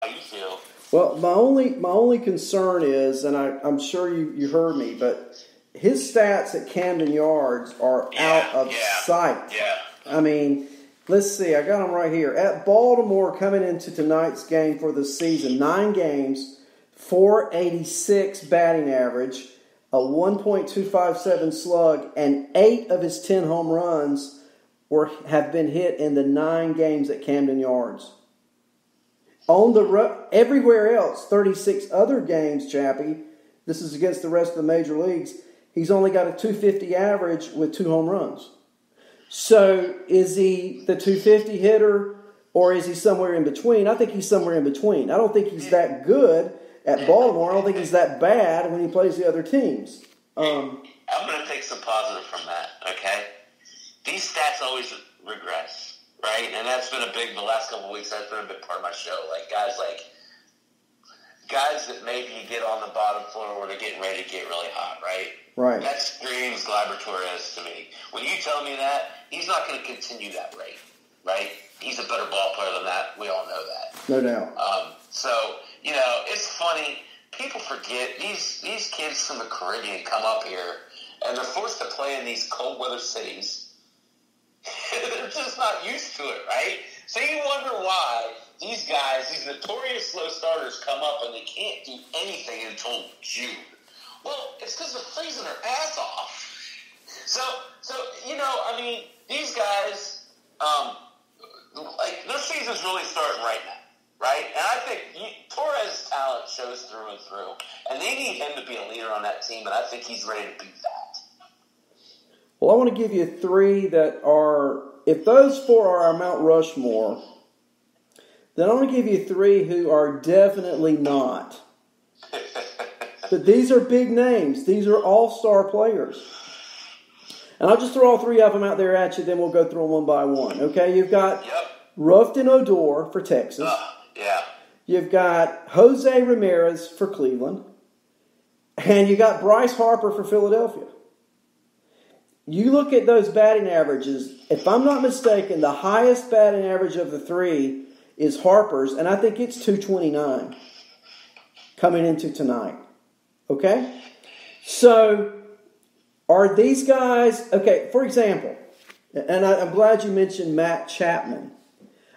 you feel. Well, my only concern is, and I'm sure you heard me, but his stats at Camden Yards are out of sight. Yeah. I mean, let's see. I got them right here. At Baltimore, coming into tonight's game for the season, 9 games, 486 batting average, a 1.257 slug, and 8 of his 10 home runs have been hit in the 9 games at Camden Yards. Everywhere else, 36 other games, Chappie, this is against the rest of the major leagues, he's only got a 250 average with 2 home runs. So is he the 250 hitter or is he somewhere in between? I think he's somewhere in between. I don't think he's that good at Baltimore. I don't think he's that bad when he plays the other teams. I'm going to take some positive from that, okay? These stats always regress. Right, and that's been the last couple of weeks, that's been a big part of my show. Guys that maybe you get on the bottom floor where they're getting ready to get really hot, right? Right. That screams Gleyber Torres to me. When you tell me that, he's not going to continue that rate, right? He's a better ball player than that. We all know that. No doubt. So, it's funny. People forget these kids from the Caribbean come up here, and they're forced to play in these cold weather cities. They're just not used to it, right? So you wonder why these guys, these notorious slow starters, come up and they can't do anything until June. Well, it's because they're freezing their ass off. So these guys, their season's really starting right now, right? And I think Torres' talent shows through and through, and they need him to be a leader on that team, and I think he's ready to be that. Well, I want to give you 3 that are, if those 4 are our Mount Rushmore, then I want to give you 3 who are definitely not. But these are big names. These are all-star players. And I'll just throw all 3 of them out there at you, then we'll go through them one by one. Okay, you've got Rufton Odor for Texas. You've got Jose Ramirez for Cleveland. And you got Bryce Harper for Philadelphia. You look at those batting averages, if I'm not mistaken, the highest batting average of the 3 is Harper's, and I think it's 229 coming into tonight. Okay? So, are these guys, okay, for example, and I'm glad you mentioned Matt Chapman.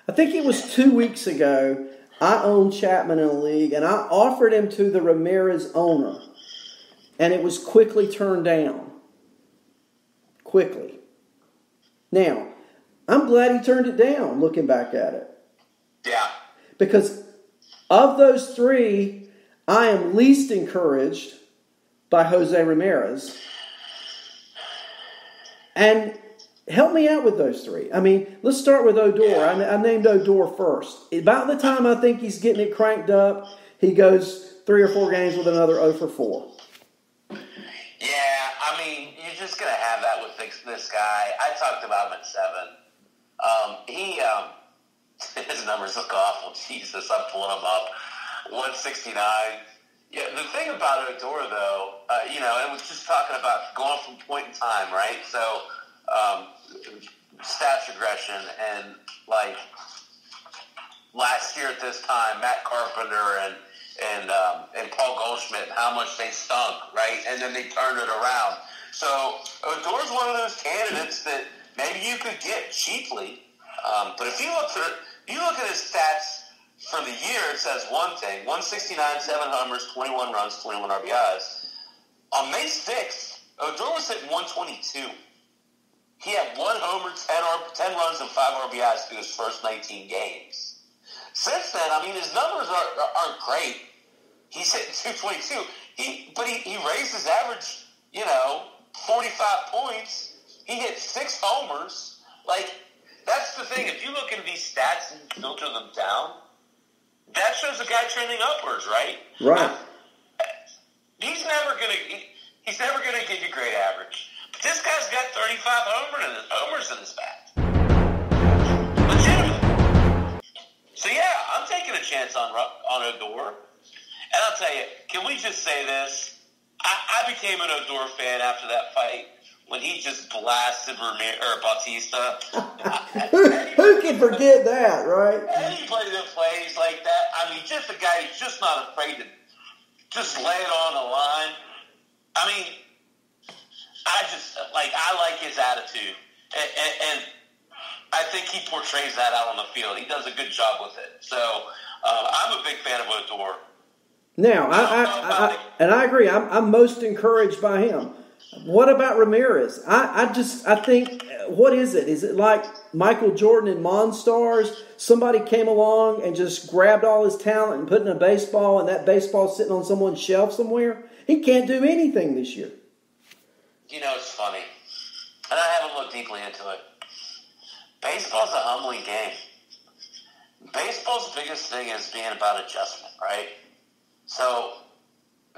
I think it was 2 weeks ago, I owned Chapman in a league, and I offered him to the Ramirez owner, and it was quickly turned down. Quickly. Now, I'm glad he turned it down, looking back at it. Yeah. Because of those 3, I am least encouraged by Jose Ramirez. And help me out with those 3. I mean, let's start with Odor. Yeah. I named Odor first. About the time I think he's getting it cranked up, he goes 3 or 4 games with another 0 for 4. You're just going to have that with this guy. I talked about him at 7. His numbers look awful. Jesus, I'm pulling them up. 169. Yeah, the thing about Odor, though, and we're just talking about going from point in time, right? So, stats regression, and last year at this time, Matt Carpenter and Paul Goldschmidt, and how much they stunk, right? And then they turned it around. So Odor's one of those candidates that maybe you could get cheaply. But if you look at his stats for the year, it says one thing: 169, 7 homers, 21 runs, 21 RBIs. On May 6th, Odor was hitting 122. He had 1 homer, 10 runs, and 5 RBIs through his first 19 games. Since then, his numbers aren't great. He's hitting 222. He raised his average, 45 points. He hit 6 homers. That's the thing. If you look into these stats and filter them down, that shows a guy trending upwards, right? Right. He's never gonna give you great average. But this guy's got 35 homers in his bat. Legitimately. So yeah, I'm taking a chance on Odor. And I'll tell you, can we just say this? I became an Odor fan after that fight when he just blasted Bautista. Who can forget that, right? Anybody that plays like that, I mean, just a guy who's just not afraid to just lay it on the line. I mean, I like his attitude. And I think he portrays that out on the field. He does a good job with it. So I'm a big fan of Odor. Now, I agree. I'm most encouraged by him. What about Ramirez? I think, what is it? Is it like Michael Jordan in Monstars? Somebody came along and just grabbed all his talent and put it in a baseball, and that baseball's sitting on someone's shelf somewhere? He can't do anything this year. You know, it's funny. And I haven't looked deeply into it. Baseball's a humbling game. Baseball's biggest thing is being about adjustment, right? So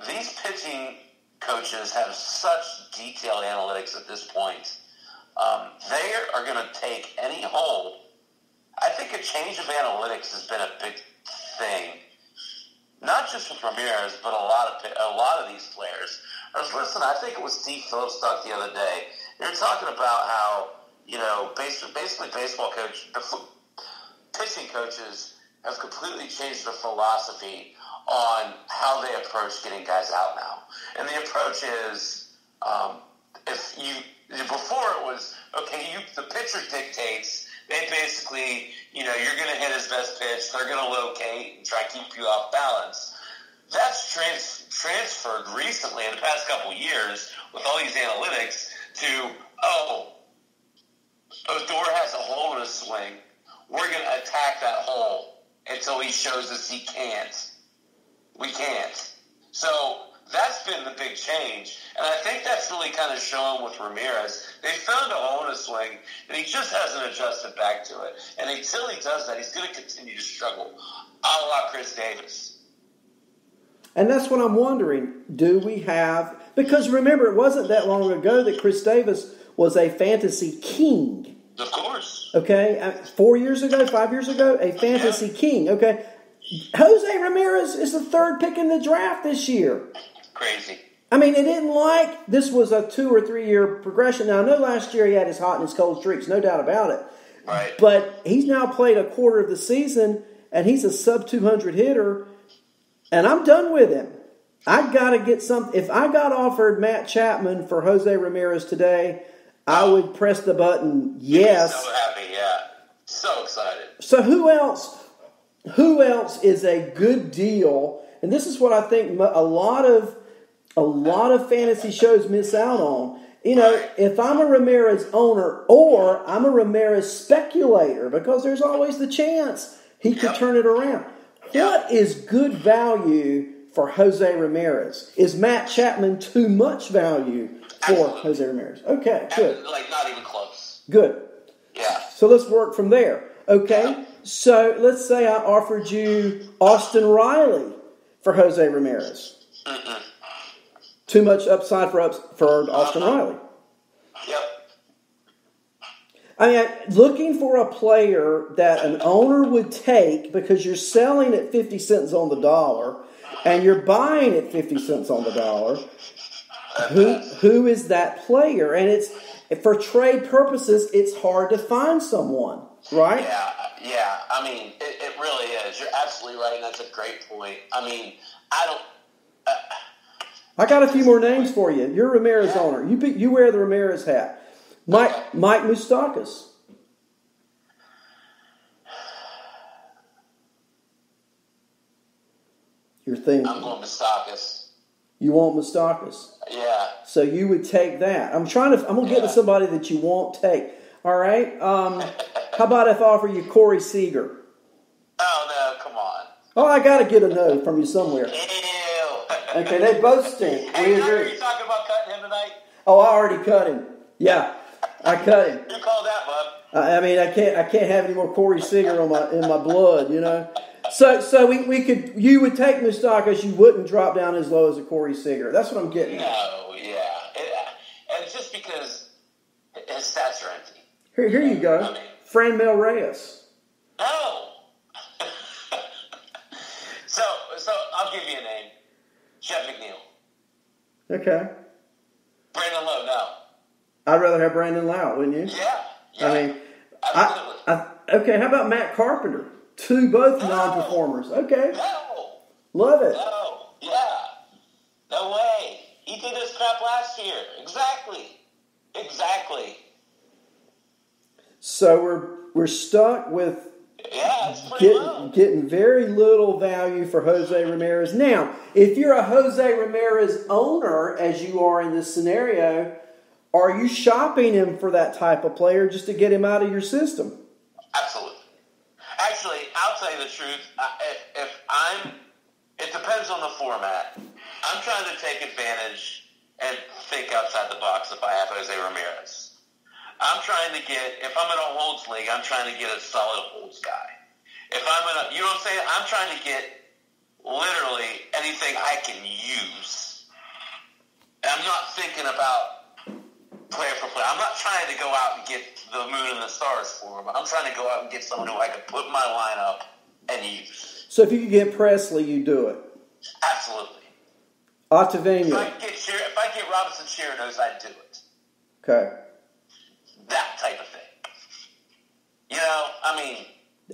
these pitching coaches have such detailed analytics at this point. They are going to take any hole. I think a change of analytics has been a big thing, not just with Ramirez, but a lot of these players. I think it was Steve Phillips talked the other day. They were talking about how, you know, basically baseball pitching coaches have completely changed their philosophy on how they approach getting guys out now. And the approach is, before it was, okay, the pitcher dictates. They basically, you know, you're going to hit his best pitch. They're going to locate and try to keep you off balance. That's transferred recently in the past couple of years with all these analytics to, Odor has a hole in his swing. We're going to attack that hole until he shows us he can't. We can't. So that's been the big change. And I think that's really kind of shown with Ramirez. They found a hole in his swing, and he just hasn't adjusted back to it. And until he does that, he's going to continue to struggle, a la Chris Davis. And that's what I'm wondering. Do we have... Because remember, it wasn't that long ago that Chris Davis was a fantasy king. Of course. Okay? 4 years ago, 5 years ago, a fantasy king. Okay? Jose Ramirez is the third pick in the draft this year. Crazy. I mean, it isn't like this was a 2 or 3 year progression. Now, I know last year he had his hot and his cold streaks, no doubt about it. Right. But he's now played a quarter of the season, and he's a sub-200 hitter, and I'm done with him. I got to get something. If I got offered Matt Chapman for Jose Ramirez today, I would press the button yes. So happy, yeah. So excited. So who else is a good deal? And this is what I think a lot of fantasy shows miss out on. You know, if I'm a Ramirez owner or I'm a Ramirez speculator, because there's always the chance he could turn it around. What is good value for Jose Ramirez? Is Matt Chapman too much value for Jose Ramirez? Okay, good. Like, not even close. Good. Yeah. So let's work from there. Okay, yeah. So let's say I offered you Austin Riley for Jose Ramirez. Mm-mm. Too much upside for Austin Riley. Yep. I mean, looking for a player that an owner would take because you're selling at 50 cents on the dollar and you're buying at 50 cents on the dollar. Who is that player? And it's for trade purposes, it's hard to find someone, right? Yeah. I mean, it really is. You're absolutely right, and that's a great point. I mean, I got a few more names for you. You're a Ramirez owner. You wear the Ramirez hat. Mike Moustakas. You're thinking. I'm going Moustakas. You want Moustakas? Yeah. So you would take that. I'm going to get to somebody that you won't take. All right. How about if I offer you Corey Seager? Oh no! Come on. Oh, I got to get a no from you somewhere. Ew. Okay, they both stink. Hey, we are agree. you talking about cutting him tonight? Oh, I already cut him. Yeah, I cut him. You called that, bud. I mean, I can't have any more Corey Seager in my blood, you know. So we could. You would take Moustakas. You wouldn't drop down as low as a Corey Seager. That's what I'm getting at. No, yeah, and just because his stats are empty. Here you go. I mean, Franmil Reyes. No. So I'll give you a name. Jeff McNeil. Okay. Brandon Lowe, no. I'd rather have Brandon Lau, wouldn't you? Yeah. I mean, absolutely. Okay, how about Matt Carpenter? Both non-performers. Okay. No. Love it. No. Yeah. No way. He did this crap last year. Exactly. So we're stuck with it's pretty low. Getting very little value for Jose Ramirez. Now, if you're a Jose Ramirez owner, as you are in this scenario, are you shopping him for that type of player just to get him out of your system? Absolutely. Actually, I'll tell you the truth. It depends on the format. I'm trying to take advantage and think outside the box if I have Jose Ramirez. I'm trying to if I'm in a holds league, I'm trying to get a solid holds guy. If I'm in you know what I'm saying? I'm trying to get literally anything I can use. And I'm not thinking about player for player. I'm not trying to go out and get the moon and the stars for him. I'm trying to go out and get someone who I can put in my lineup and use. So if you could get Presley, you do it? Absolutely. Ottavino. If I get Robinson Chirinos, I'd do it. Okay. That type of thing.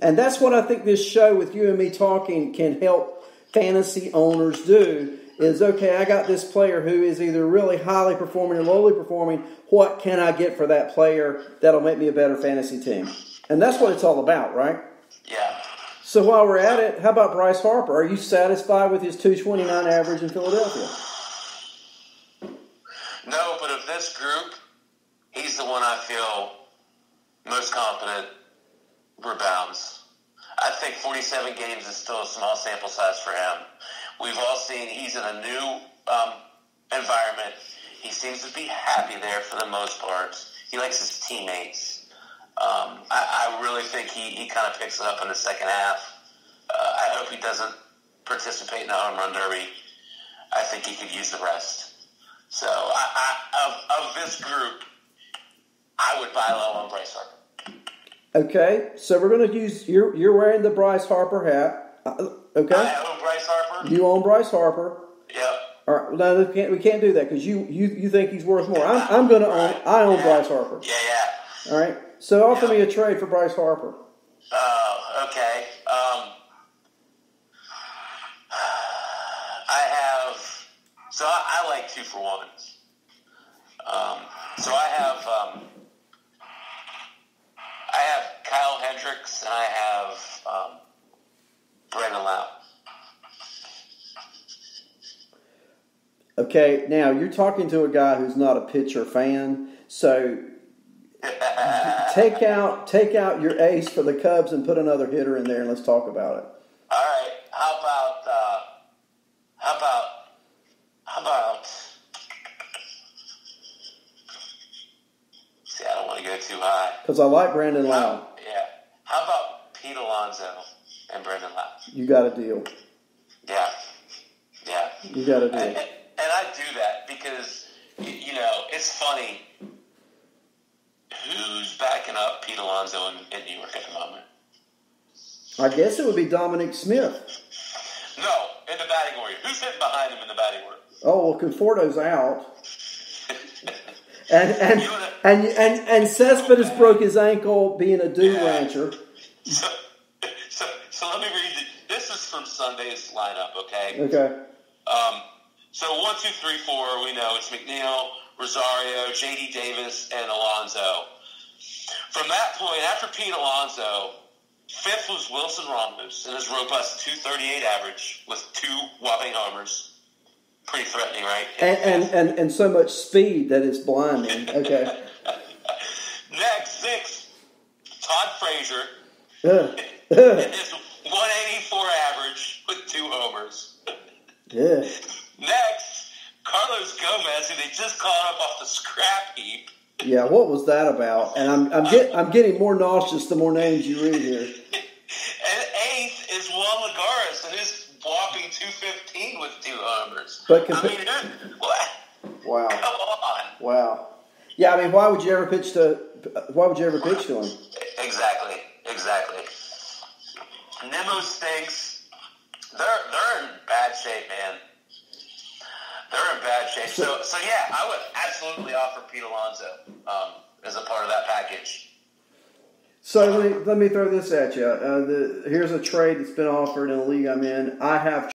And that's what I think this show with you and me talking can help fantasy owners do is, okay, I got this player who is either really highly performing or lowly performing. What can I get for that player that'll make me a better fantasy team? And that's what it's all about, right? Yeah. So while we're at it, how about Bryce Harper? Are you satisfied with his 229 average in Philadelphia? No, but of this group, he's the one I feel most confident rebounds. I think 47 games is still a small sample size for him. We've all seen he's in a new environment. He seems to be happy there for the most part. He likes his teammates. I really think he kind of picks it up in the second half. I hope he doesn't participate in the home run derby. I think he could use the rest. So of this group, I would buy low on Bryce Harper. Okay, so we're going to use you're wearing the Bryce Harper hat. Okay, I own Bryce Harper. You own Bryce Harper. Yep. All right. No, we can't do that because you think he's worth more. I'm going to own. I own Bryce Harper. Yeah. All right. So offer me a trade for Bryce Harper. Oh, okay. I like 2-for-1s. So I have Kyle Hendricks and I have Brandon Lau. Okay, now you're talking to a guy who's not a pitcher fan, so take out your ace for the Cubs and put another hitter in there, and let's talk about it. All right. How about? See, I don't want to go too high. Because I like Brandon Lau. Yeah. How about Pete Alonso and Brandon Lau? You got a deal. Yeah. You got a deal. And I do that because, it's funny. Who's backing up Pete Alonso in New York at the moment? I guess it would be Dominic Smith. No, in the batting order. Who's hitting behind him in the batting order? Oh, well, Conforto's out. And Cespedes broke his ankle being a dude rancher. So let me read it. This is from Sunday's lineup, okay? Okay. So 1, 2, 3, 4, we know it's McNeil, Rosario, J.D. Davis, and Alonso. From that point, after Pete Alonso, fifth was Wilson Ramos and his robust 238 average with 2 whopping homers. Pretty threatening, right? And so much speed that it's blinding. Okay. Next, 6th, Todd Frazier. And his 184 average with 2 homers. Yeah. Next, Carlos Gomez, who they just called up off the scrap heap. Yeah, what was that about? And I'm getting more nauseous the more names you read here. And 8th is Juan Lagares, and his whopping 215 with 2 homers. But wow. Come on. Wow. Yeah, I mean, why would you ever pitch to him? Exactly. Nimmo stinks. They're in bad shape, man. Okay, so yeah, I would absolutely offer Pete Alonso as a part of that package. So let me throw this at you. Here's a trade that's been offered in the league I'm in. I have